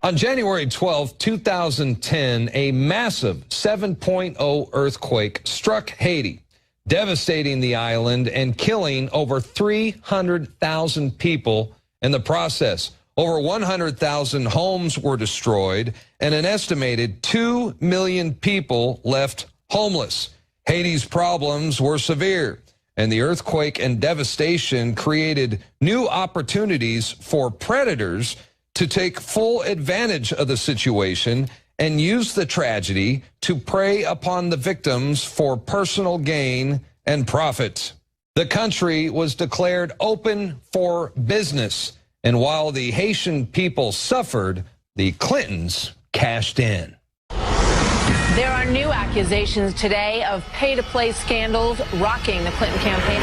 On January 12, 2010, a massive 7.0 earthquake struck Haiti, devastating the island and killing over 300,000 people in the process. Over 100,000 homes were destroyed, and an estimated 2 million people left homeless. Haiti's problems were severe, and the earthquake and devastation created new opportunities for predators to take full advantage of the situation and use the tragedy to prey upon the victims for personal gain and profit. The country was declared open for business, and while the Haitian people suffered, the Clintons cashed in. There are new accusations today of pay-to-play scandals rocking the Clinton campaign.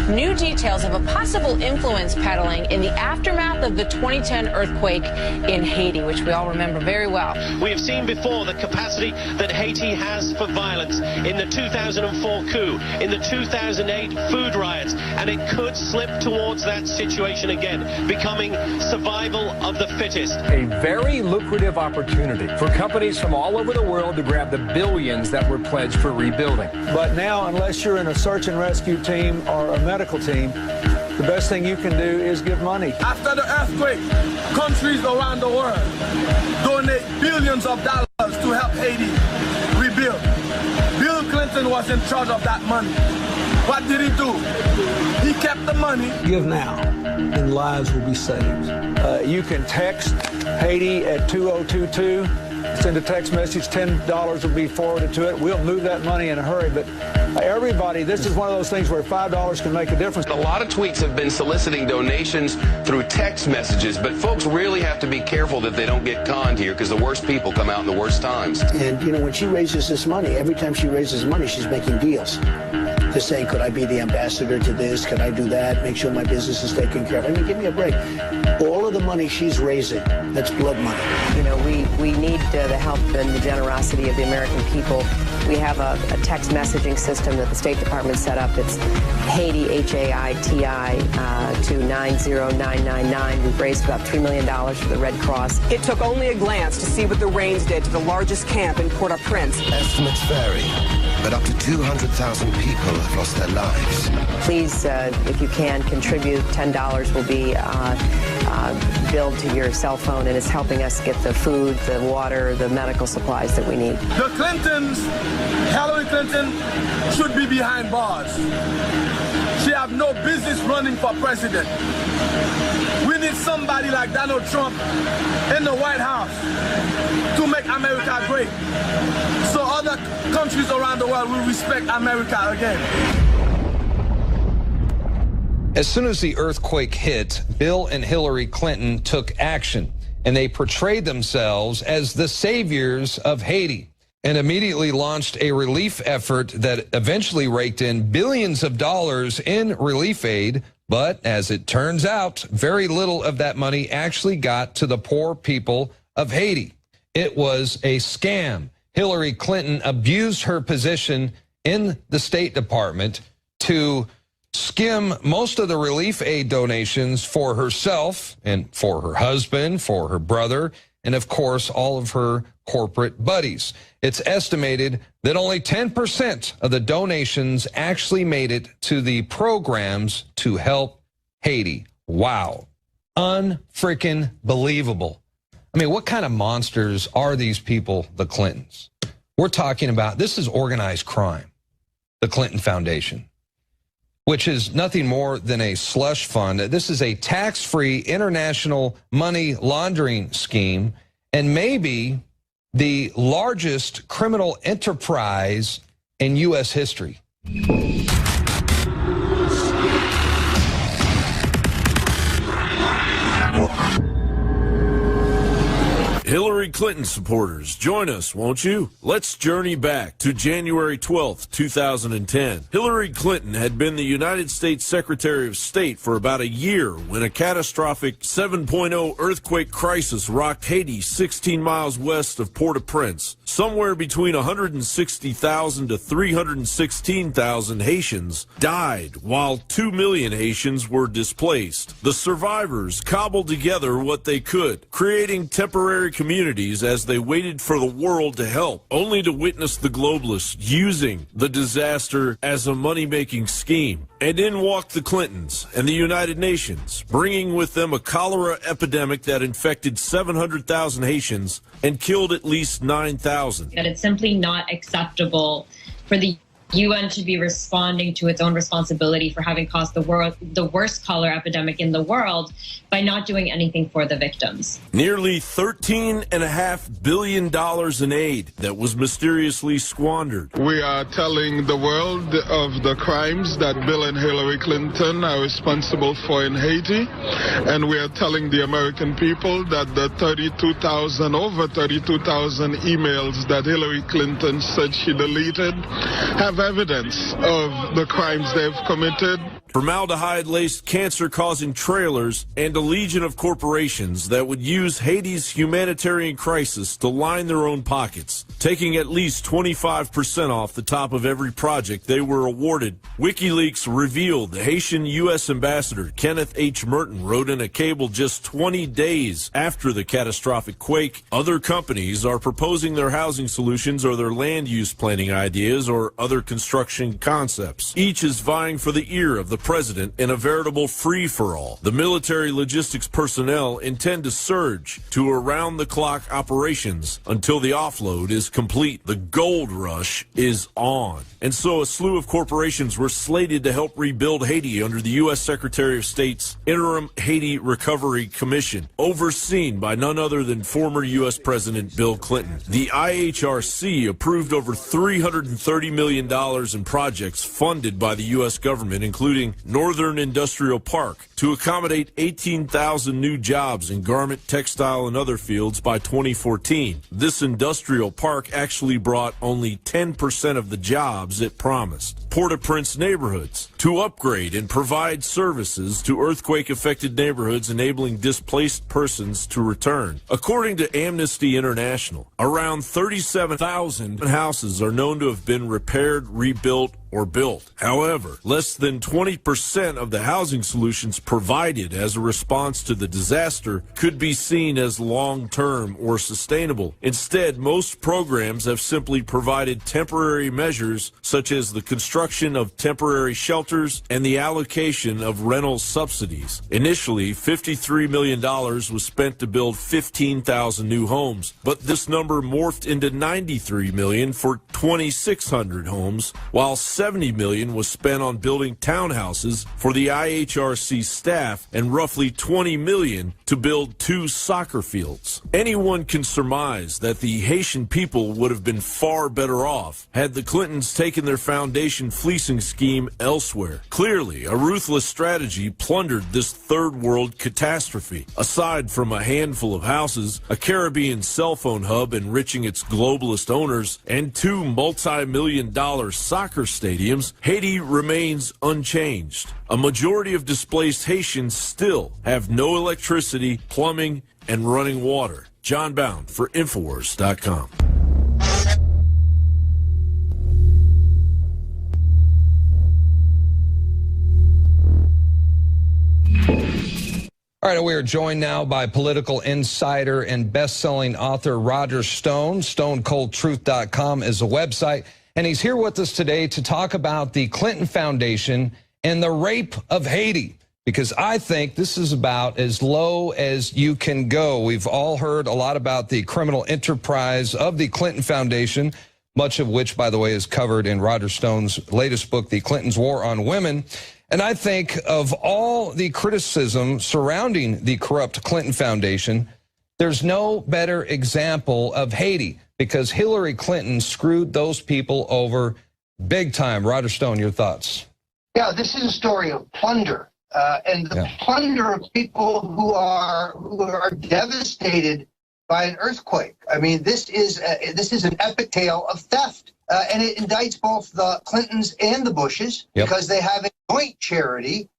New details of a possible influence peddling in the aftermath of the 2010 earthquake in Haiti, which we all remember very well. We have seen before the capacity that Haiti has for violence in the 2004 coup, in the 2008 food riots, and it could slip towards that situation again, becoming survival of the fittest. A very lucrative opportunity for companies from all over the world to grab the billions that were pledged for rebuilding. But now, unless you're in a search and rescue team or a medical team, the best thing you can do is give money. After the earthquake, countries around the world donate billions of dollars to help Haiti rebuild. Bill Clinton was in charge of that money. What did he do? He kept the money. Give now, and lives will be saved. You can text Haiti at 2022. Send a text message, $10 will be forwarded to it. We'll move that money in a hurry, but everybody, this is one of those things where $5 can make a difference. A lot of tweets have been soliciting donations through text messages, but folks really have to be careful that they don't get conned here, because the worst people come out in the worst times. And, you know, when she raises this money, every time she raises money, she's making deals to say, could I be the ambassador to this? Could I do that? Make sure my business is taken care of. I mean, give me a break. All of the money she's raising, that's blood money. You know, we need the help and the generosity of the American people. We have a text messaging system that the State Department set up. It's Haiti, H-A-I-T-I, to 90999. We've raised about $3 million for the Red Cross. It took only a glance to see what the rains did to the largest camp in Port-au-Prince. Estimates vary, but up to 200,000 people have lost their lives. Please, if you can, contribute. $10 will be billed to your cell phone, and it's helping us get the food, the water, the medical supplies that we need. The Clintons, Hillary Clinton, should be behind bars. She have no business running for president. We need somebody like Donald Trump in the White House to make America great, so other countries around the world will respect America again. As soon as the earthquake hit, Bill and Hillary Clinton took action, and they portrayed themselves as the saviors of Haiti and immediately launched a relief effort that eventually raked in billions of dollars in relief aid. But as it turns out, very little of that money actually got to the poor people of Haiti. It was a scam. Hillary Clinton abused her position in the State Department to skim most of the relief aid donations for herself and for her husband, for her brother, and of course, all of her corporate buddies. It's estimated that only 10% of the donations actually made it to the programs to help Haiti. Wow. Unfreaking believable. I mean, what kind of monsters are these people, the Clintons? We're talking about, this is organized crime, the Clinton Foundation, which is nothing more than a slush fund. This is a tax-free international money laundering scheme, and maybe the largest criminal enterprise in U.S. history. Hillary Clinton supporters, join us, won't you? Let's journey back to January 12th, 2010. Hillary Clinton had been the United States Secretary of State for about a year when a catastrophic 7.0 earthquake crisis rocked Haiti 16 miles west of Port-au-Prince. Somewhere between 160,000 to 316,000 Haitians died, while 2 million Haitians were displaced. The survivors cobbled together what they could, creating temporary communities as they waited for the world to help, only to witness the globalists using the disaster as a money-making scheme. And in walked the Clintons and the United Nations, bringing with them a cholera epidemic that infected 700,000 Haitians and killed at least 9,000. That it's simply not acceptable for the UN to be responding to its own responsibility for having caused the worst cholera epidemic in the world by not doing anything for the victims. Nearly $13.5 billion in aid that was mysteriously squandered. We are telling the world of the crimes that Bill and Hillary Clinton are responsible for in Haiti, and we are telling the American people that the over 32,000 emails that Hillary Clinton said she deleted have evidence of the crimes they've committed. Formaldehyde-laced cancer-causing trailers and a legion of corporations that would use Haiti's humanitarian crisis to line their own pockets, taking at least 25% off the top of every project they were awarded. WikiLeaks revealed the Haitian U.S. ambassador Kenneth H. Merton wrote in a cable just 20 days after the catastrophic quake, other companies are proposing their housing solutions or their land use planning ideas or other construction concepts. Each is vying for the ear of the president in a veritable free-for-all. The military logistics personnel intend to surge to around-the-clock operations until the offload is complete. The gold rush is on. And so a slew of corporations were slated to help rebuild Haiti under the U.S. Secretary of State's Interim Haiti Recovery Commission, overseen by none other than former U.S. President Bill Clinton. The IHRC approved over $330 million in projects funded by the U.S. government, including Northern Industrial Park, to accommodate 18,000 new jobs in garment, textile, and other fields by 2014. This industrial park actually brought only 10% of the jobs it promised. Port-au-Prince neighborhoods to upgrade and provide services to earthquake-affected neighborhoods, enabling displaced persons to return. According to Amnesty International, around 37,000 houses are known to have been repaired, rebuilt, or built. However, less than 20% of the housing solutions provided as a response to the disaster could be seen as long-term or sustainable. Instead, most programs have simply provided temporary measures such as the construction of temporary shelters and the allocation of rental subsidies. Initially, $53 million was spent to build 15,000 new homes, but this number morphed into $93 million for 2,600 homes, while $70 million was spent on building townhouses for the IHRC staff and roughly $20 million to build 2 soccer fields. Anyone can surmise that the Haitian people would have been far better off had the Clintons taken their foundation fleecing scheme elsewhere. Clearly, a ruthless strategy plundered this third world catastrophe. Aside from a handful of houses, a Caribbean cell phone hub enriching its globalist owners, and 2 multi-million-dollar soccer stadiums, Haiti remains unchanged. A majority of displaced Haitians still have no electricity, plumbing, and running water. John Bound for Infowars.com. All right, we are joined now by political insider and best-selling author Roger Stone. StoneColdTruth.com is a website, and he's here with us today to talk about the Clinton Foundation and the rape of Haiti, because I think this is about as low as you can go. We've all heard a lot about the criminal enterprise of the Clinton Foundation, much of which, by the way, is covered in Roger Stone's latest book, The Clintons' War on Women. And I think of all the criticism surrounding the corrupt Clinton Foundation, there's no better example of Haiti, because Hillary Clinton screwed those people over big time. Roger Stone, your thoughts? Yeah, this is a story of plunder, and the plunder of people who are devastated by an earthquake. I mean, this is an epic tale of theft. And it indicts both the Clintons and the Bushes because they have a joint charity,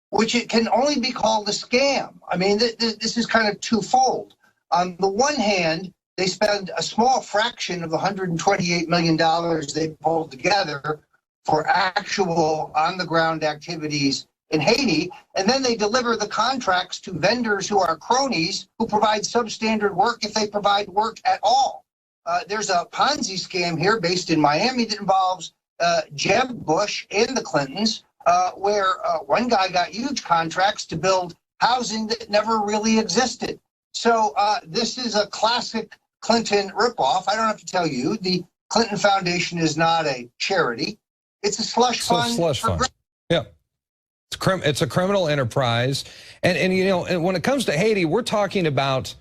which it can only be called a scam. I mean, this is kind of twofold. On the one hand, they spend a small fraction of the $128 million they pulled together for actual on-the-ground activities in Haiti, and then they deliver the contracts to vendors who are cronies who provide substandard work if they provide work at all. There's a Ponzi scam here based in Miami that involves Jeb Bush and the Clintons, where one guy got huge contracts to build housing that never really existed. So this is a classic Clinton ripoff. I don't have to tell you, the Clinton Foundation is not a charity. It's a slush fund. Slush fund. Yeah. It's a criminal enterprise. And you know, when it comes to Haiti, we're talking about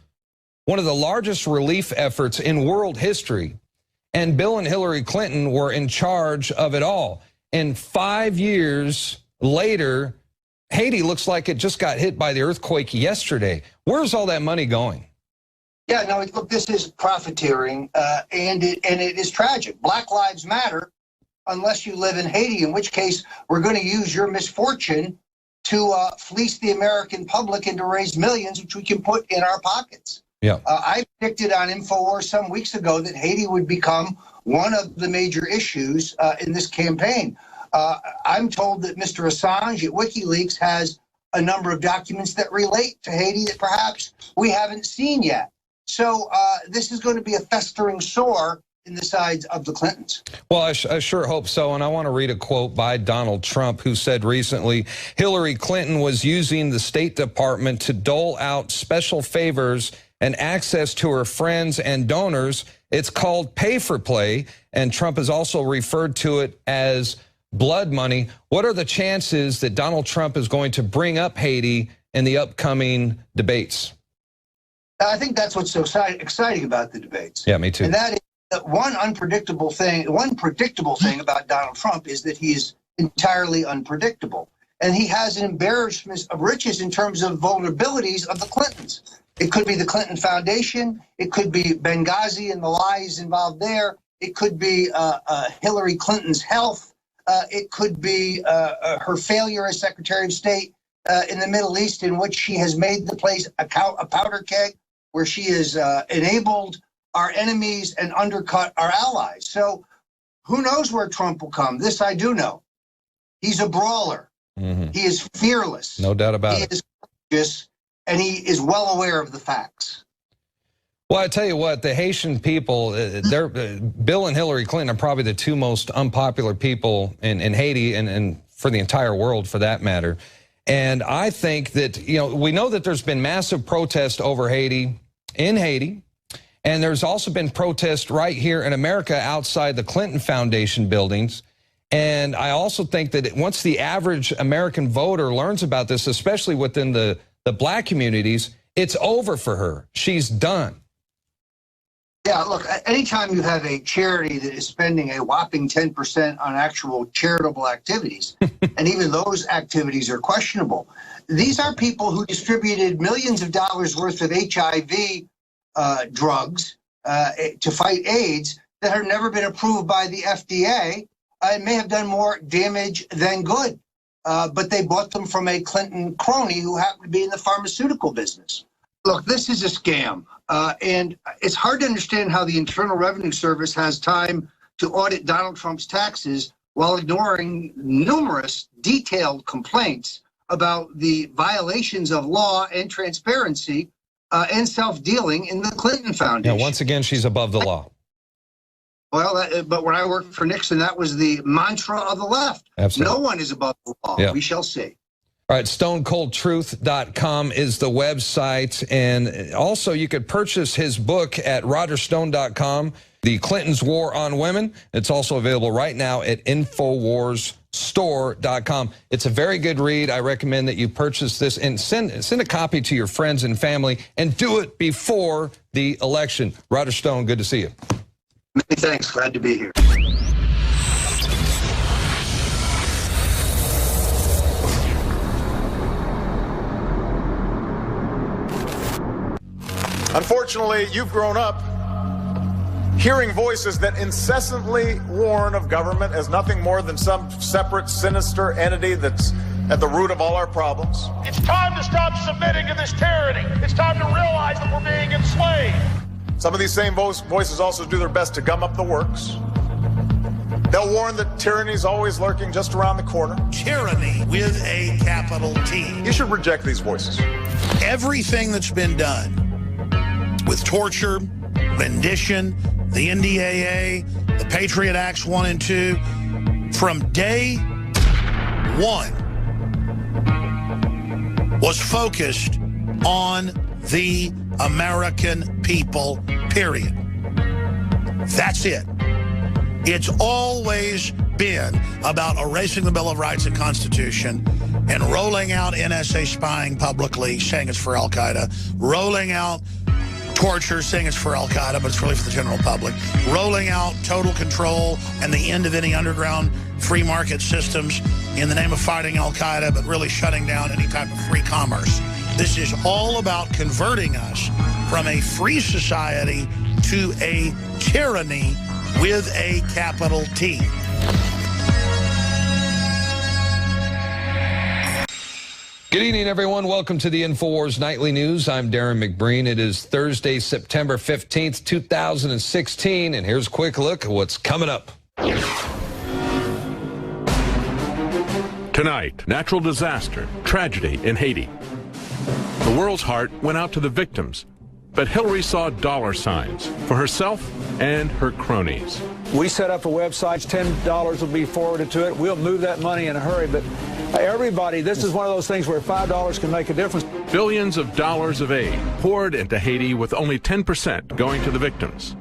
one of the largest relief efforts in world history. And Bill and Hillary Clinton were in charge of it all. And 5 years later, Haiti looks like it just got hit by the earthquake yesterday. Where's all that money going? Yeah, no, look, this is profiteering, and it is tragic. Black Lives Matter, unless you live in Haiti, in which case we're going to use your misfortune to fleece the American public and to raise millions, which we can put in our pockets. Yeah. I predicted on InfoWars some weeks ago that Haiti would become one of the major issues in this campaign. I'm told that Mr. Assange at WikiLeaks has a number of documents that relate to Haiti that perhaps we haven't seen yet. So this is going to be a festering sore in the sides of the Clintons. Well, I sure hope so. And I want to read a quote by Donald Trump, who said recently, Hillary Clinton was using the State Department to dole out special favors and access to her friends and donors. It's called pay for play. And Trump has also referred to it as blood money. What are the chances that Donald Trump is going to bring up Haiti in the upcoming debates? I think that's what's so exciting about the debates. Yeah, me too. And that is that one predictable thing about Donald Trump is that he's entirely unpredictable. And he has an embarrassment of riches in terms of vulnerabilities of the Clintons. It could be the Clinton Foundation. It could be Benghazi and the lies involved there. It could be Hillary Clinton's health. It could be her failure as Secretary of State in the Middle East, in which she has made the place a powder keg, where she has enabled our enemies and undercut our allies. So who knows where Trump will come? This I do know. He's a brawler. Mm-hmm. He is fearless. No doubt about it. He is courageous, and he is well aware of the facts. Well, I tell you what, the Haitian people, Bill and Hillary Clinton are probably the two most unpopular people in Haiti and for the entire world, for that matter. And I think that, you know, we know that there's been massive protest over Haiti, in Haiti, and there's also been protest right here in America outside the Clinton Foundation buildings. And I also think that once the average American voter learns about this, especially within the black communities, it's over for her. She's done. Yeah, look, anytime you have a charity that is spending a whopping 10% on actual charitable activities, and even those activities are questionable, these are people who distributed millions of dollars worth of HIV drugs to fight AIDS that have never been approved by the FDA and may have done more damage than good. But they bought them from a Clinton crony who happened to be in the pharmaceutical business. Look, this is a scam. And it's hard to understand how the Internal Revenue Service has time to audit Donald Trump's taxes while ignoring numerous detailed complaints about the violations of law and transparency and self-dealing in the Clinton Foundation. Yeah, once again, she's above the law. Well, but when I worked for Nixon, that was the mantra of the left. Absolutely. No one is above the law. Yeah. We shall see. All right, stonecoldtruth.com is the website. And also you could purchase his book at rogerstone.com, The Clintons' War on Women. It's also available right now at InfoWarsStore.com. It's a very good read. I recommend that you purchase this and send a copy to your friends and family, and do it before the election. Roger Stone, good to see you. Many thanks. Glad to be here. Unfortunately, you've grown up hearing voices that incessantly warn of government as nothing more than some separate, sinister entity that's at the root of all our problems. It's time to stop submitting to this tyranny. It's time to realize that we're being enslaved. Some of these same voices also do their best to gum up the works. They'll warn that tyranny is always lurking just around the corner. Tyranny with a capital T. You should reject these voices. Everything that's been done with torture, rendition, the NDAA, the Patriot Acts 1 and 2, from day one was focused on the American people, period. That's it. It's always been about erasing the Bill of Rights and Constitution and rolling out NSA spying publicly, saying it's for Al-Qaeda, rolling out torture, saying it's for Al-Qaeda, but it's really for the general public, rolling out total control and the end of any underground free market systems in the name of fighting Al-Qaeda, but really shutting down any type of free commerce. This is all about converting us from a free society to a tyranny with a capital T. Good evening, everyone. Welcome to the InfoWars Nightly News. I'm Darren McBreen. It is Thursday, September 15th, 2016, and here's a quick look at what's coming up. Tonight, natural disaster, tragedy in Haiti. The world's heart went out to the victims, but Hillary saw dollar signs for herself and her cronies. We set up a website, $10 will be forwarded to it. We'll move that money in a hurry, but everybody, this is one of those things where $5 can make a difference. Billions of dollars of aid poured into Haiti with only 10% going to the victims.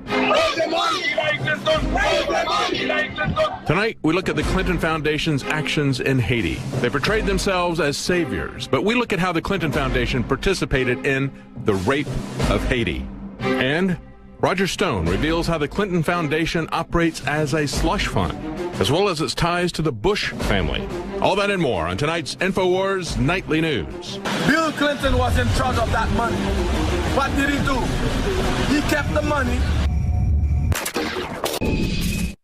Tonight, we look at the Clinton Foundation's actions in Haiti. They portrayed themselves as saviors, but we look at how the Clinton Foundation participated in the rape of Haiti. And Roger Stone reveals how the Clinton Foundation operates as a slush fund, as well as its ties to the Bush family. All that and more on tonight's InfoWars Nightly News. Bill Clinton was in charge of that money. What did he do? He kept the money.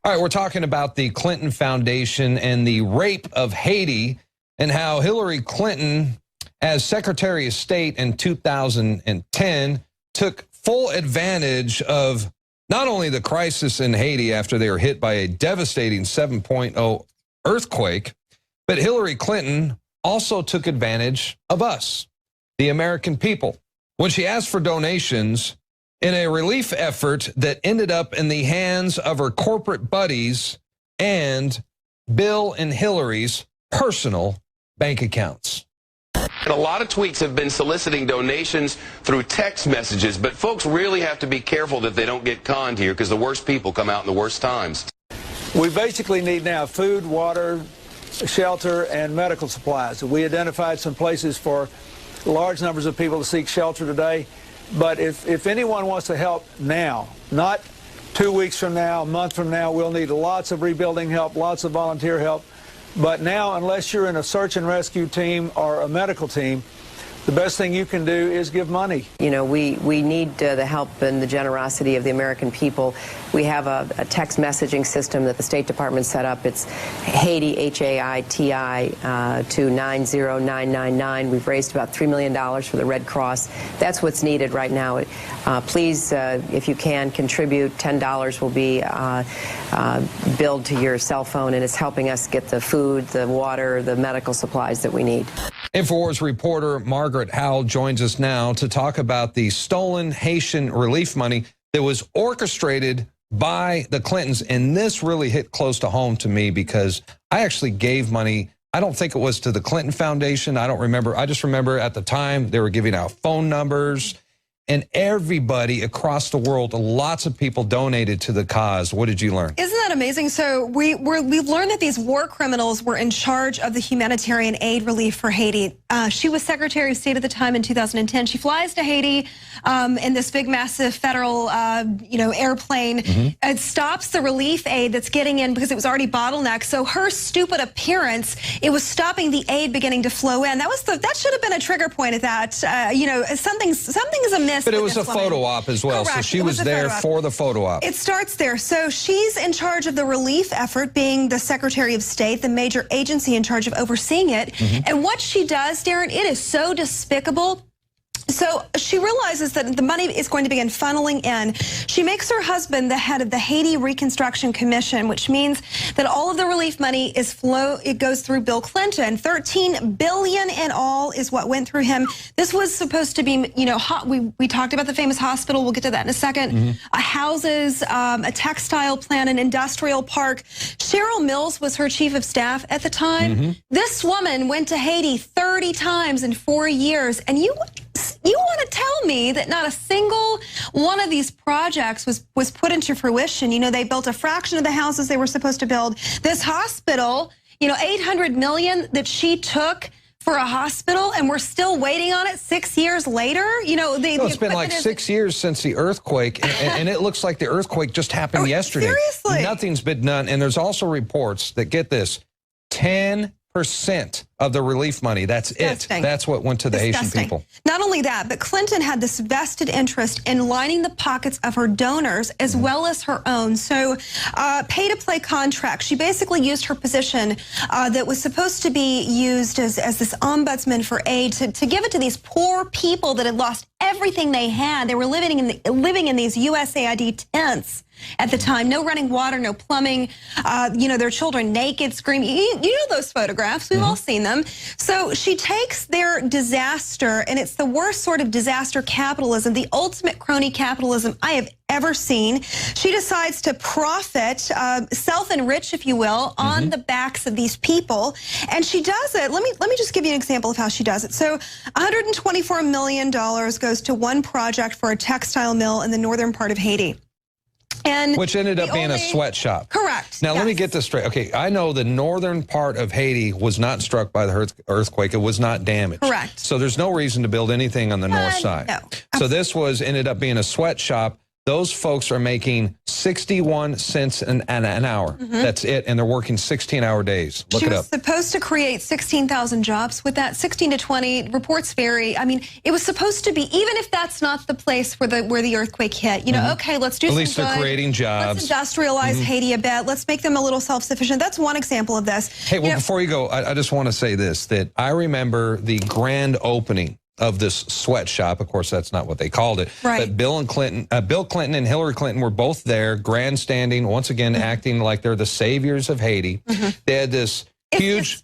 All right, we're talking about the Clinton Foundation and the rape of Haiti and how Hillary Clinton, as Secretary of State in 2010, took full advantage of not only the crisis in Haiti after they were hit by a devastating 7.0 earthquake, but Hillary Clinton also took advantage of us, the American people, when she asked for donations in a relief effort that ended up in the hands of her corporate buddies and Bill and Hillary's personal bank accounts. And a lot of tweets have been soliciting donations through text messages, but folks really have to be careful that they don't get conned here because the worst people come out in the worst times. We basically need now food, water, shelter, and medical supplies. We identified some places for large numbers of people to seek shelter today. But if anyone wants to help now, not 2 weeks from now, a month from now, we'll need lots of rebuilding help, lots of volunteer help. But now, unless you're in a search and rescue team or a medical team, the best thing you can do is give money. You know, we need the help and the generosity of the American people. We have a text messaging system that the State Department set up. It's Haiti, H-A-I-T-I, to 90999. We've raised about $3 million for the Red Cross. That's what's needed right now. Please, if you can, contribute. $10 will be billed to your cell phone, and it's helping us get the food, the water, the medical supplies that we need. InfoWars reporter Margaret Howell joins us now to talk about the stolen Haitian relief money that was orchestrated by the Clintons. And this really hit close to home to me because I actually gave money. I don't think it was to the Clinton Foundation. I don't remember. I just remember at the time they were giving out phone numbers. And everybody across the world, lots of people donated to the cause. What did you learn? Isn't that amazing? So we've learned that these war criminals were in charge of the humanitarian aid relief for Haiti. She was Secretary of State at the time in 2010. She flies to Haiti in this big, massive federal, airplane. It stops the relief aid that's getting in because it was already bottlenecked. So her stupid appearance, it was stopping the aid beginning to flow in. That should have been a trigger point at that. Something's amiss. But it was a photo op as well. Correct. So she was there for the photo op. It starts there. So she's in charge of the relief effort, being the Secretary of State, the major agency in charge of overseeing it. And what she does, Darren, it is so despicable. So she realizes that the money is going to begin funneling in. She makes her husband the head of the Haiti Reconstruction Commission, which means that all of the relief money it goes through Bill Clinton. $13 billion in all is what went through him. This was supposed to be, we talked about the famous hospital. We'll get to that in a second. Houses, a textile plant, an industrial park. Cheryl Mills was her chief of staff at the time. This woman went to Haiti 30 times in 4 years, and you want to tell me that not a single one of these projects was put into fruition? They built a fraction of the houses they were supposed to build. This hospital, $800 million that she took for a hospital, and we're still waiting on it 6 years later. It's been like 6 years since the earthquake, and it looks like the earthquake just happened yesterday. Seriously? Nothing's been done, and there's also reports that, get this, 10% of the relief money. That's it. That's what went to the Haitian people. Not only that, but Clinton had this vested interest in lining the pockets of her donors as well as her own. So pay-to-play contracts. She basically used her position that was supposed to be used as this ombudsman for aid to give it to these poor people that had lost everything they had. They were living in these USAID tents at the time. No running water, no plumbing, their children naked, screaming. You know those photographs. We've all seen them. So she takes their disaster, and it's the worst sort of disaster capitalism, the ultimate crony capitalism I have ever seen. She decides to profit, self-enrich, if you will, on the backs of these people. And she does it. Let me just give you an example of how she does it. So $124 million goes to one project for a textile mill in the northern part of Haiti. Which ended up being a sweatshop. Correct. Now, let me get this straight. Okay, I know the northern part of Haiti was not struck by the earthquake. It was not damaged. Correct. So there's no reason to build anything on the north side. No. So this ended up being a sweatshop. Those folks are making 61 cents an hour. That's it, and they're working 16-hour days. Look it up. She was supposed to create 16,000 jobs with that, 16 to 20. Reports vary. I mean, it was supposed to be, even if that's not the place where the earthquake hit. Okay, let's do At some least they're creating jobs. Let's industrialize Haiti a bit. Let's make them a little self-sufficient. That's one example of this. Hey, well, before you go, I just want to say this, that I remember the grand opening of this sweatshop. Of course, that's not what they called it. Right. But Bill Clinton and Hillary Clinton were both there, grandstanding, once again, acting like they're the saviors of Haiti. They had this huge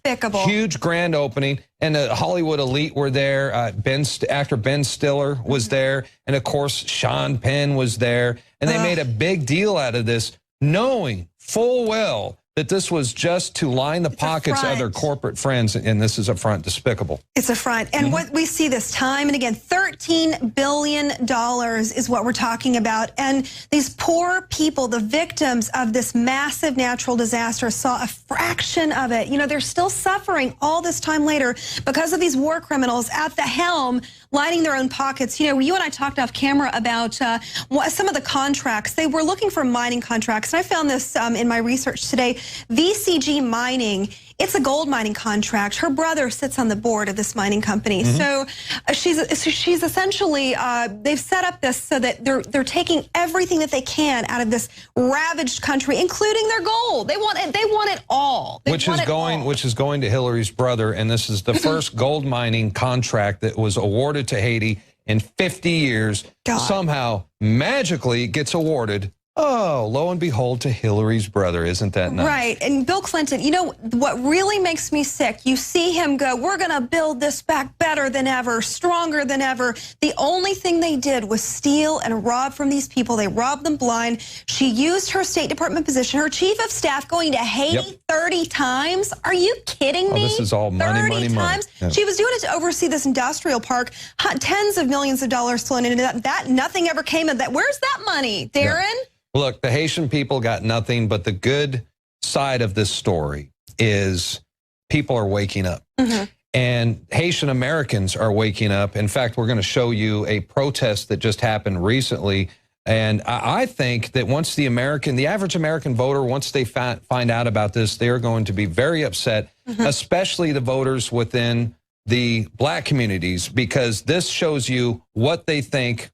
grand opening, and the Hollywood elite were there. Actor Ben Stiller was there, and of course, Sean Penn was there. And they made a big deal out of this, knowing full well that this was just to line the pockets of their corporate friends, and this is a front. Despicable. It's a front. And what we see this time and again, $13 billion is what we're talking about. And these poor people, the victims of this massive natural disaster, saw a fraction of it. They're still suffering all this time later because of these war criminals at the helm, lining their own pockets. You and I talked off camera about some of the contracts. They were looking for mining contracts. And I found this in my research today. VCG Mining, it's a gold mining contract. Her brother sits on the board of this mining company. So she's essentially, they've set up this so that they're taking everything that they can out of this ravaged country, including their gold. They want it all. Which is going to Hillary's brother, and this is the first gold mining contract that was awarded to Haiti in 50 years. Somehow, magically, gets awarded. Oh, lo and behold, to Hillary's brother. Isn't that nice? Right. And Bill Clinton, what really makes me sick, you see him go, we're going to build this back better than ever, stronger than ever. The only thing they did was steal and rob from these people. They robbed them blind. She used her State Department position, her chief of staff going to Haiti 30 times. Are you kidding me? This is all money, 30 times. Yeah. She was doing it to oversee this industrial park. Tens of millions of dollars flown into that. Nothing ever came of that. Where's that money, Darren? Yeah. Look, the Haitian people got nothing, but the good side of this story is people are waking up. And Haitian Americans are waking up. In fact, we're going to show you a protest that just happened recently. And I think that once the average American voter, once they find out about this, they're going to be very upset, especially the voters within the black communities, because this shows you what they think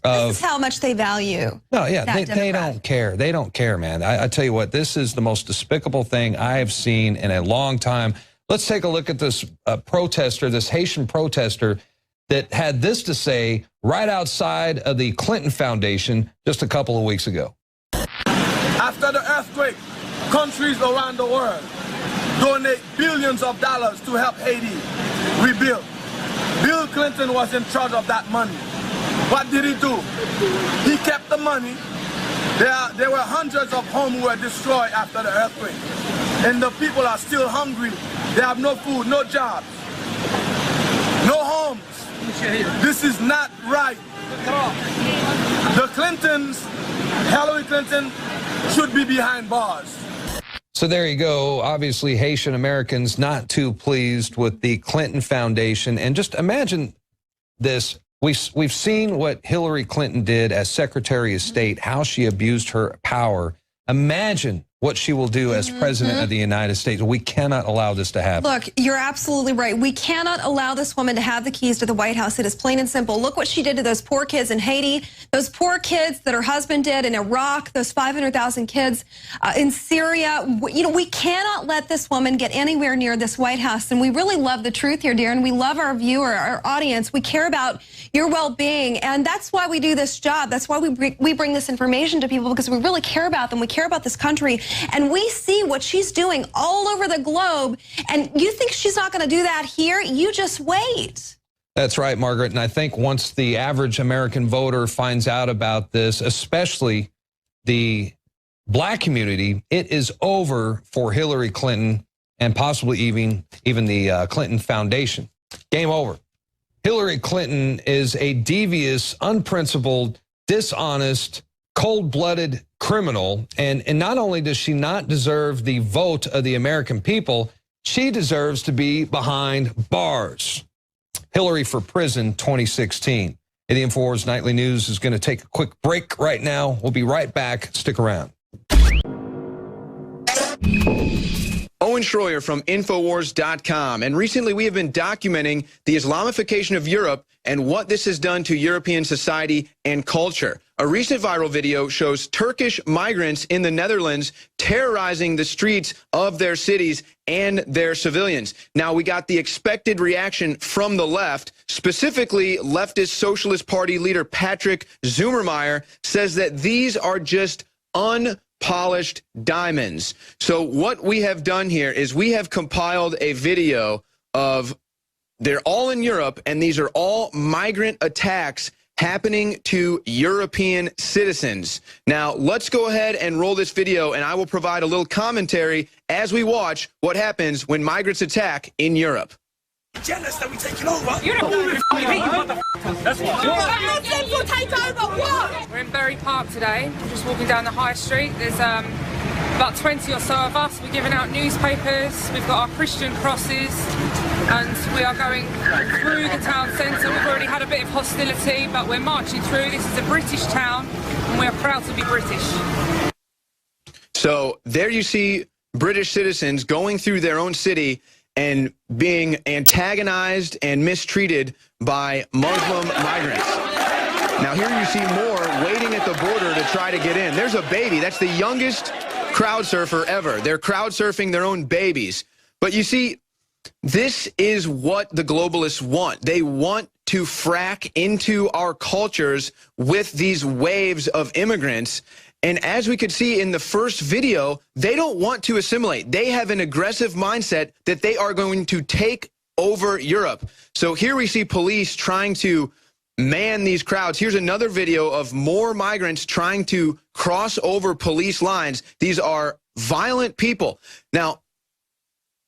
of. This is how much they value. No, yeah, they don't care. They don't care, man. I tell you what, this is the most despicable thing I have seen in a long time. Let's take a look at this protester, this Haitian protester that had this to say right outside of the Clinton Foundation just a couple of weeks ago. After the earthquake, countries around the world donate billions of dollars to help Haiti rebuild. Bill Clinton was in charge of that money. What did he do? He kept the money. There were hundreds of homes who were destroyed after the earthquake. And the people are still hungry. They have no food, no jobs, no homes. This is not right. The Clintons, Hillary Clinton, should be behind bars. So there you go. Obviously, Haitian Americans not too pleased with the Clinton Foundation. And just imagine this. We've seen what Hillary Clinton did as Secretary of State, how she abused her power. Imagine what she will do as president of the United States. We cannot allow this to happen. Look, you're absolutely right. We cannot allow this woman to have the keys to the White House. It is plain and simple. Look what she did to those poor kids in Haiti, those poor kids that her husband did in Iraq, those 500,000 kids in Syria. You know, we cannot let this woman get anywhere near this White House. And we really love the truth here, Darren. We love our viewer, our audience. We care about your well-being. And that's why we do this job. That's why we bring this information to people, because we really care about them. We care about this country. And we see what she's doing all over the globe. And you think she's not going to do that here? You just wait. That's right, Margaret. And I think once the average American voter finds out about this, especially the black community, it is over for Hillary Clinton and possibly even the Clinton Foundation. Game over. Hillary Clinton is a devious, unprincipled, dishonest, cold-blooded criminal, and not only does she not deserve the vote of the American people, she deserves to be behind bars. Hillary for prison 2016. The InfoWars Nightly News is going to take a quick break right now. We'll be right back. Stick around. Owen Schroyer from Infowars.com. And recently we have been documenting the Islamification of Europe and what this has done to European society and culture. A recent viral video shows Turkish migrants in the Netherlands terrorizing the streets of their cities and their civilians. Now, we got the expected reaction from the left. Specifically, leftist Socialist Party leader Patrick Zummermeyer says that these are just unpolished diamonds. So what we have done here is we have compiled a video of, they're all in Europe, and these are all migrant attacks happening to European citizens. Now, let's go ahead and roll this video, and I will provide a little commentary as we watch what happens when migrants attack in Europe. Jealous that we taking over. You're not That's what. We're in Bury Park today. We're just walking down the high street. There's about 20 or so of us. We're giving out newspapers. We've got our Christian crosses, and we are going through the town centre. We've already had a bit of hostility, but we're marching through. This is a British town, and we are proud to be British. So there you see British citizens going through their own city and being antagonized and mistreated by Muslim migrants. Now here you see more waiting at the border to try to get in. There's a baby. That's the youngest crowd surfer ever. They're crowd surfing their own babies. But you see, this is what the globalists want. They want to frack into our cultures with these waves of immigrants. And as we could see in the first video, they don't want to assimilate. They have an aggressive mindset that they are going to take over Europe. So here we see police trying to man these crowds. Here's another video of more migrants trying to cross over police lines. These are violent people. Now,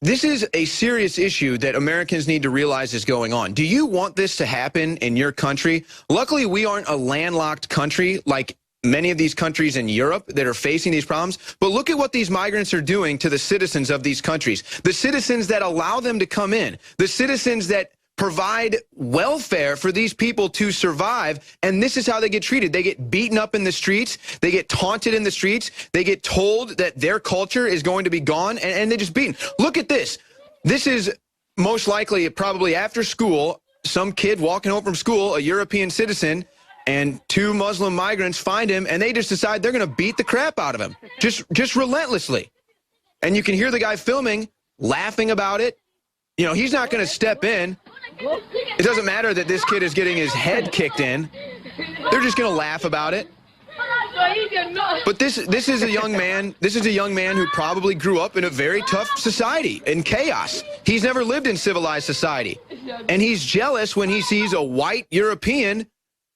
this is a serious issue that Americans need to realize is going on. Do you want this to happen in your country? Luckily, we aren't a landlocked country like many of these countries in Europe that are facing these problems. But look at what these migrants are doing to the citizens of these countries, the citizens that allow them to come in, the citizens that provide welfare for these people to survive, and this is how they get treated. They get beaten up in the streets, they get taunted in the streets, they get told that their culture is going to be gone, and they're just beaten. Look at this. This is most likely probably after school, some kid walking home from school, a European citizen, and two Muslim migrants find him, and they just decide they're going to beat the crap out of him, just relentlessly. And you can hear the guy filming, laughing about it. You know, he's not going to step in. It doesn't matter that this kid is getting his head kicked in. They're just going to laugh about it. But this is a young man. This is a young man who probably grew up in a very tough society, in chaos. He's never lived in civilized society. And he's jealous when he sees a white European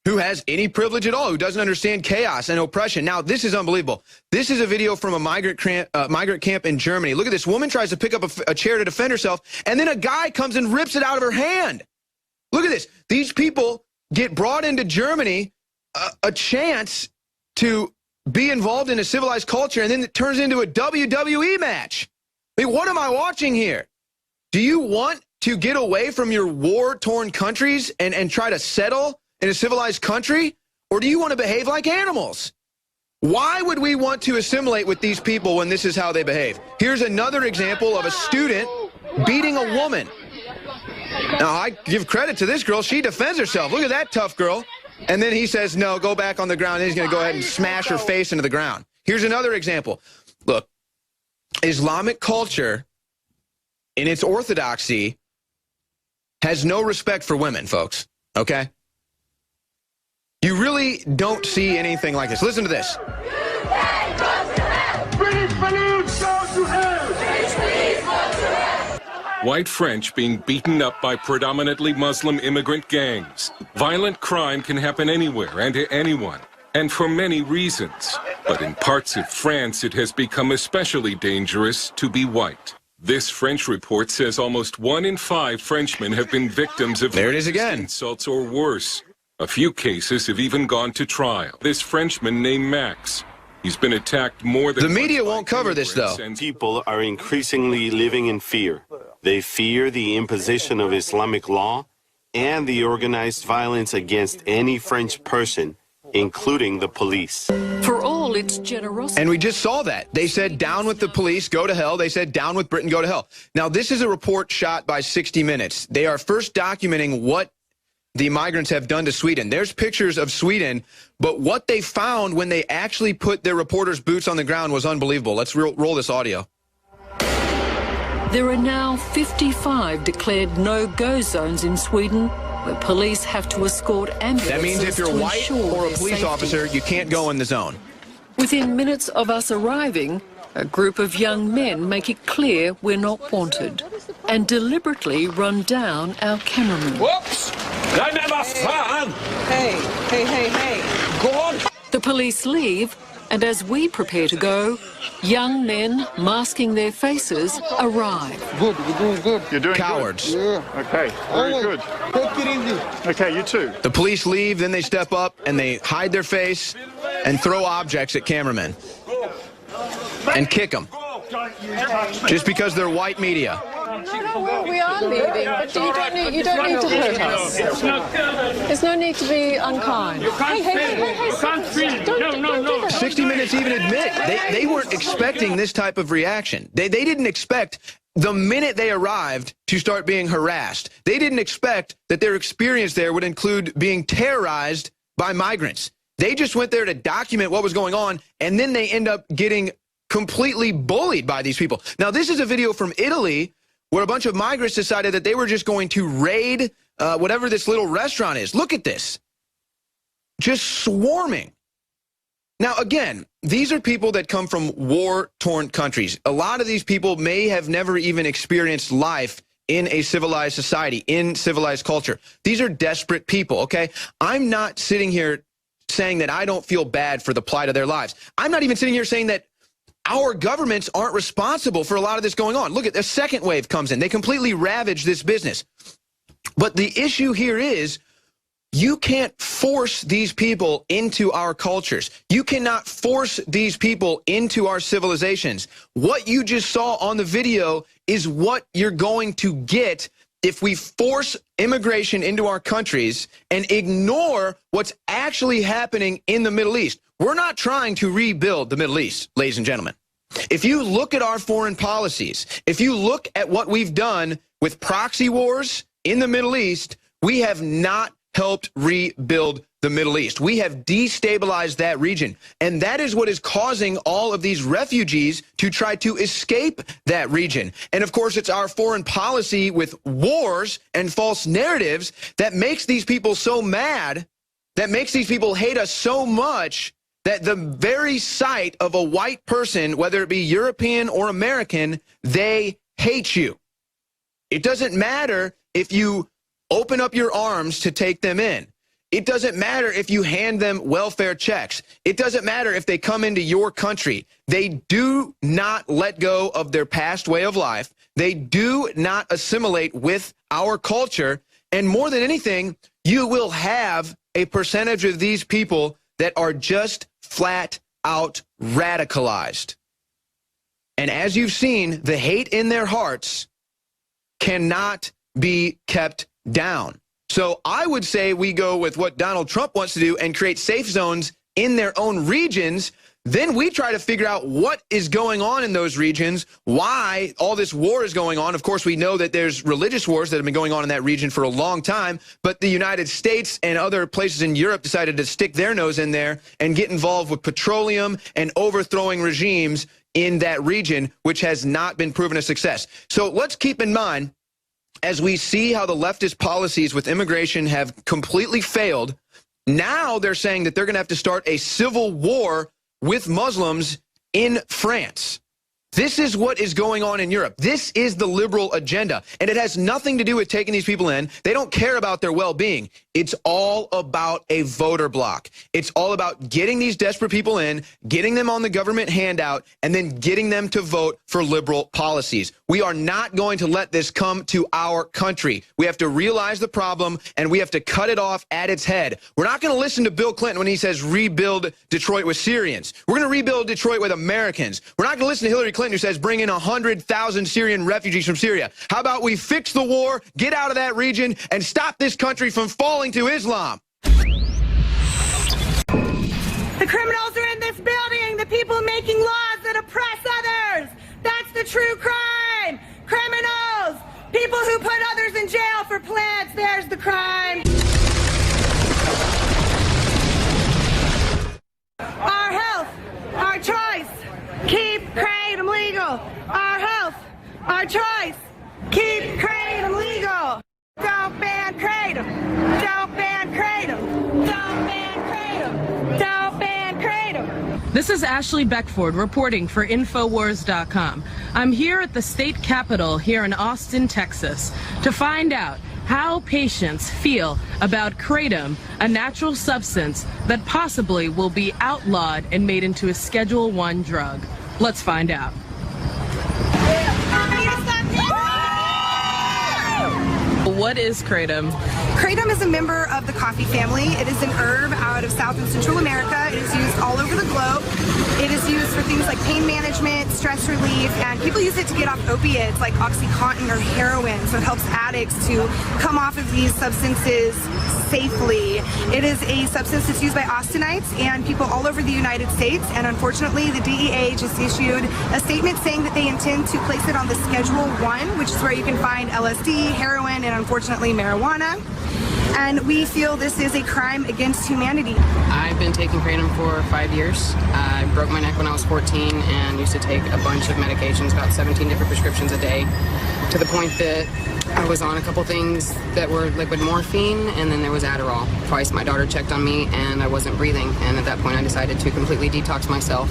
who has any privilege at all, who doesn't understand chaos and oppression. Now, this is unbelievable. This is a video from a migrant camp in Germany. Look at this. Woman tries to pick up a chair to defend herself, and then a guy comes and rips it out of her hand. Look at this. These people get brought into Germany, a chance to be involved in a civilized culture, and then it turns into a WWE match. I mean, what am I watching here? Do you want to get away from your war-torn countries and try to settle in a civilized country, or do you want to behave like animals? Why would we want to assimilate with these people when this is how they behave? Here's another example of a student beating a woman. Now, I give credit to this girl. She defends herself. Look at that tough girl. And then he says, no, go back on the ground. And he's going to go ahead and smash her face into the ground. Here's another example. Look, Islamic culture, in its orthodoxy, has no respect for women, folks, okay? You really don't see anything like this. Listen to this. White French being beaten up by predominantly Muslim immigrant gangs. Violent crime can happen anywhere and to anyone, and for many reasons. But in parts of France, it has become especially dangerous to be white. This French report says almost 1 in 5 Frenchmen have been victims of insults or worse. A few cases have even gone to trial. This Frenchman named Max, he's been attacked more than... The media won't cover this, though. People are increasingly living in fear. They fear the imposition of Islamic law and the organized violence against any French person, including the police. For all its generosity. And we just saw that. They said, down with the police, go to hell. They said, down with Britain, go to hell. Now, this is a report shot by 60 Minutes. They are first documenting what the migrants have done to Sweden. There's pictures of Sweden, but what they found when they actually put their reporters' boots on the ground was unbelievable. Let's roll this audio. There are now 55 declared no-go zones in Sweden where police have to escort ambulances. That means if you're white or a police officer, you can't go in the zone. Within minutes of us arriving, a group of young men make it clear we're not wanted and deliberately run down our cameraman. Whoops! Nej, men vad fan! Hey. Go on! The police leave, and as we prepare to go, young men masking their faces arrive. Good, you're doing good. You're doing cowards. Good. Yeah. Okay, very good. Take it easy. Okay, you too. The police leave, then they step up and they hide their face and throw objects at cameramen and kick them just because they're white media. No, we are leaving, but you don't need to hurt us. There's no need to be unkind. Hey, no. 60 Minutes even admit they weren't expecting this type of reaction. They didn't expect the minute they arrived to start being harassed. They didn't expect that their experience there would include being terrorized by migrants. They just went there to document what was going on, and then they end up getting completely bullied by these people. Now, this is a video from Italy where a bunch of migrants decided that they were just going to raid whatever this little restaurant is. Look at this. Just swarming. Now, again, these are people that come from war-torn countries. A lot of these people may have never even experienced life in a civilized society, in civilized culture. These are desperate people, okay? I'm not sitting here saying that I don't feel bad for the plight of their lives. I'm not even sitting here saying that our governments aren't responsible for a lot of this going on. Look at the second wave comes in. They completely ravage this business. But the issue here is you can't force these people into our cultures. You cannot force these people into our civilizations. What you just saw on the video is what you're going to get if we force immigration into our countries and ignore what's actually happening in the Middle East. We're not trying to rebuild the Middle East, ladies and gentlemen. If you look at our foreign policies, if you look at what we've done with proxy wars in the Middle East, we have not helped rebuild the Middle East. We have destabilized that region. And that is what is causing all of these refugees to try to escape that region. And of course, it's our foreign policy with wars and false narratives that makes these people so mad, that makes these people hate us so much, that the very sight of a white person, whether it be European or American, they hate you. It doesn't matter if you open up your arms to take them in. It doesn't matter if you hand them welfare checks. It doesn't matter if they come into your country. They do not let go of their past way of life. They do not assimilate with our culture. And more than anything, you will have a percentage of these people that are just flat out radicalized. And as you've seen, the hate in their hearts cannot be kept down. So I would say we go with what Donald Trump wants to do and create safe zones in their own regions. Then we try to figure out what is going on in those regions, why all this war is going on. Of course, we know that there's religious wars that have been going on in that region for a long time, but the United States and other places in Europe decided to stick their nose in there and get involved with petroleum and overthrowing regimes in that region, which has not been proven a success. So let's keep in mind, as we see how the leftist policies with immigration have completely failed, now they're saying that they're going to have to start a civil war with Muslims in France. This is what is going on in Europe. This is the liberal agenda, and it has nothing to do with taking these people in. They don't care about their well-being. It's all about a voter block. It's all about getting these desperate people in, getting them on the government handout, and then getting them to vote for liberal policies. We are not going to let this come to our country. We have to realize the problem, and we have to cut it off at its head. We're not going to listen to Bill Clinton when he says rebuild Detroit with Syrians. We're going to rebuild Detroit with Americans. We're not going to listen to Hillary Clinton, who says bring in 100,000 Syrian refugees from Syria. How about we fix the war, get out of that region, and stop this country from falling to Islam? The criminals are in this building, the people making laws that oppress others. That's the true crime. Criminals, people who put others in jail for plants, there's the crime. Our health, our choice. Keep Kratom legal. Our health, our choice. Keep Kratom legal. Don't ban Kratom. Don't ban Kratom. Don't ban Kratom. Don't ban Kratom. This is Ashley Beckford reporting for Infowars.com. I'm here at the state capitol here in Austin, Texas, to find out how patients feel about Kratom, a natural substance that possibly will be outlawed and made into a Schedule I drug. Let's find out. What is Kratom? Kratom is a member of the coffee family. It is an herb out of South and Central America. It is used all over the globe. It is used for things like pain management, stress relief, and people use it to get off opiates like OxyContin or heroin, so it helps addicts to come off of these substances safely. It is a substance that's used by Austinites and people all over the United States, and unfortunately the DEA just issued a statement saying that they intend to place it on the Schedule I, which is where you can find LSD, heroin, and unfortunately marijuana. And we feel this is a crime against humanity. I've been taking Kratom for 5 years. I broke my neck when I was 14 and used to take a bunch of medications, about 17 different prescriptions a day, to the point that I was on a couple things that were liquid morphine, and then there was Adderall. Twice my daughter checked on me and I wasn't breathing, and at that point I decided to completely detox myself.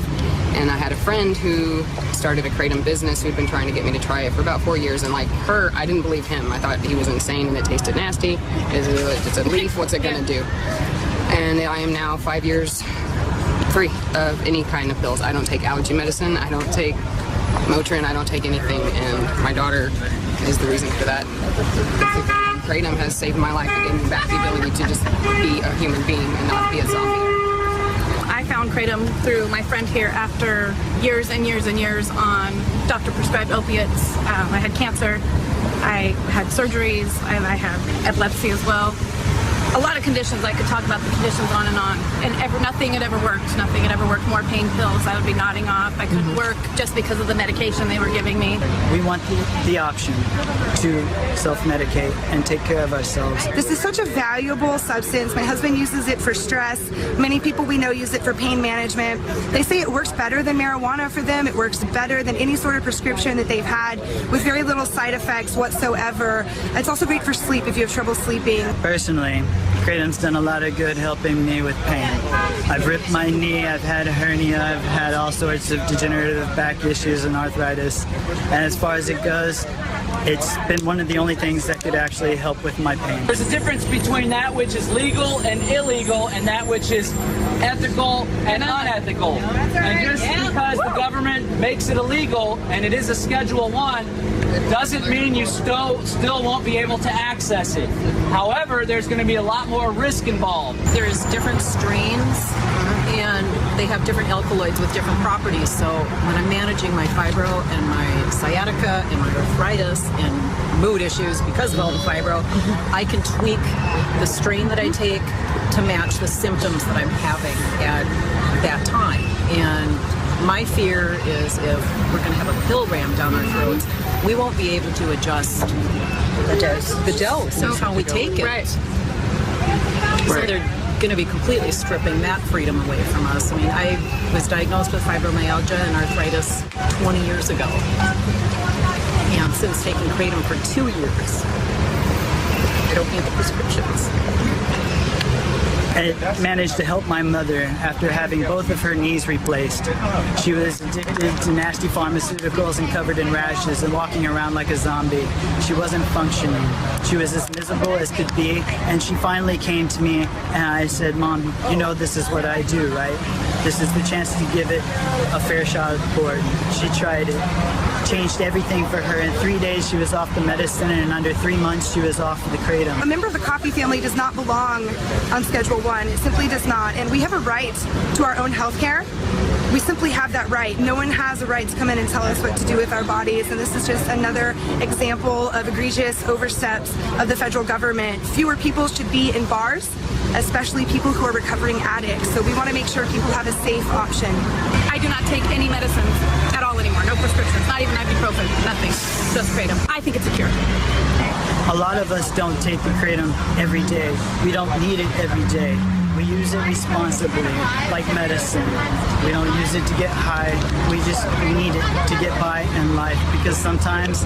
And I had a friend who started a Kratom business who'd been trying to get me to try it for about 4 years, and like her, I didn't believe him. I thought he was insane and it tasted nasty. It's a leaf, what's it gonna do? And I am now 5 years free of any kind of pills. I don't take allergy medicine, I don't take Motrin, I don't take anything, and my daughter is the reason for that. Kratom has saved my life and given me back the ability to just be a human being and not be a zombie. I found Kratom through my friend here after years and years and years on doctor-prescribed opiates. I had cancer, I had surgeries, and I have epilepsy as well. A lot of conditions. I could talk about the conditions on, and nothing had ever worked. Nothing had ever worked. More pain pills. I would be nodding off. I couldn't work just because of the medication they were giving me. We want the option to self-medicate and take care of ourselves. This is such a valuable substance. My husband uses it for stress. Many people we know use it for pain management. They say it works better than marijuana for them. It works better than any sort of prescription that they've had with very little side effects whatsoever. It's also great for sleep if you have trouble sleeping. Personally, Kratom's done a lot of good helping me with pain. I've ripped my knee, I've had a hernia, I've had all sorts of degenerative back issues and arthritis. And as far as it goes, it's been one of the only things that could actually help with my pain. There's a difference between that which is legal and illegal and that which is ethical and unethical. And just because the government makes it illegal and it is a Schedule I, doesn't mean you still won't be able to access it. However, there's going to be a lot more risk involved. There's different strains and they have different alkaloids with different properties. So when I'm managing my fibro and my sciatica and my arthritis and mood issues because of all the fibro, I can tweak the strain that I take to match the symptoms that I'm having at that time. And my fear is if we're going to have a pill rammed down our throats, we won't be able to adjust the dose and how we take it. Right. So they're going to be completely stripping that freedom away from us. I mean, I was diagnosed with fibromyalgia and arthritis 20 years ago. And since taking Kratom for 2 years, I don't need the prescriptions. I managed to help my mother after having both of her knees replaced. She was addicted to nasty pharmaceuticals and covered in rashes and walking around like a zombie. She wasn't functioning. She was as miserable as could be, and she finally came to me and I said, "Mom, you know this is what I do, right? This is the chance to give it a fair shot at the board." She tried it. Changed everything for her. In 3 days, she was off the medicine, and in under 3 months, she was off the Kratom. A member of the Coffee family does not belong on Schedule I. It simply does not. And we have a right to our own health care. We simply have that right. No one has a right to come in and tell us what to do with our bodies. And this is just another example of egregious oversteps of the federal government. Fewer people should be in bars, especially people who are recovering addicts. So we want to make sure people have a safe option. I do not take any medicines at all anymore. No prescriptions, not even ibuprofen, nothing. Just Kratom. I think it's a cure. A lot of us don't take the Kratom every day. We don't need it every day. We use it responsibly, like medicine. We don't use it to get high. We need it to get by in life because sometimes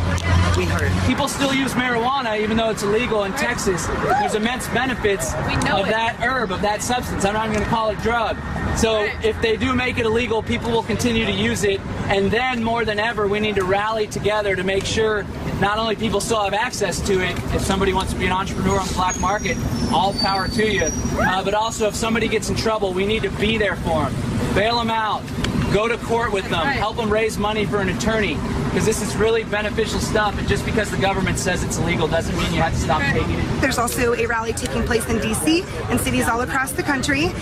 we hurt. People still use marijuana even though it's illegal in Texas. There's immense benefits of that herb, of that substance. I'm not even going to call it drug. So if they do make it illegal, people will continue to use it. And then more than ever, we need to rally together to make sure not only people still have access to it, if somebody wants to be an entrepreneur on the black market, all power to you. But also if somebody gets in trouble, we need to be there for them. Bail them out. Go to court with them. Help them raise money for an attorney. Because this is really beneficial stuff. And just because the government says it's illegal doesn't mean you have to stop taking it. There's also a rally taking place in D.C. and cities all across the country.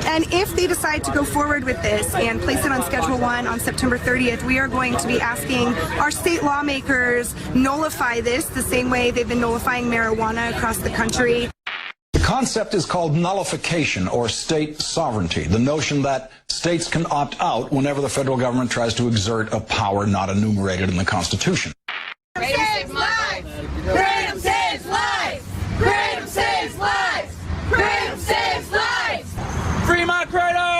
And if they decide to go forward with this and place it on Schedule I on September 30th, we are going to be asking our state lawmakers nullify this the same way they've been nullifying marijuana across the country. The concept is called nullification or state sovereignty, the notion that states can opt out whenever the federal government tries to exert a power not enumerated in the Constitution. Kratom saves lives! Kratom saves lives! Kratom saves lives! Kratom saves lives! Free my Kratom!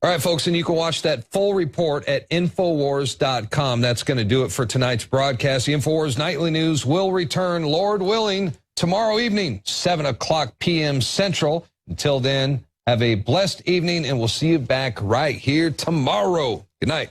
All right, folks, and you can watch that full report at Infowars.com. That's going to do it for tonight's broadcast. The Infowars Nightly News will return, Lord willing, tomorrow evening, 7 o'clock p.m. Central. Until then, Have a blessed evening, and we'll see you back right here tomorrow. Good night.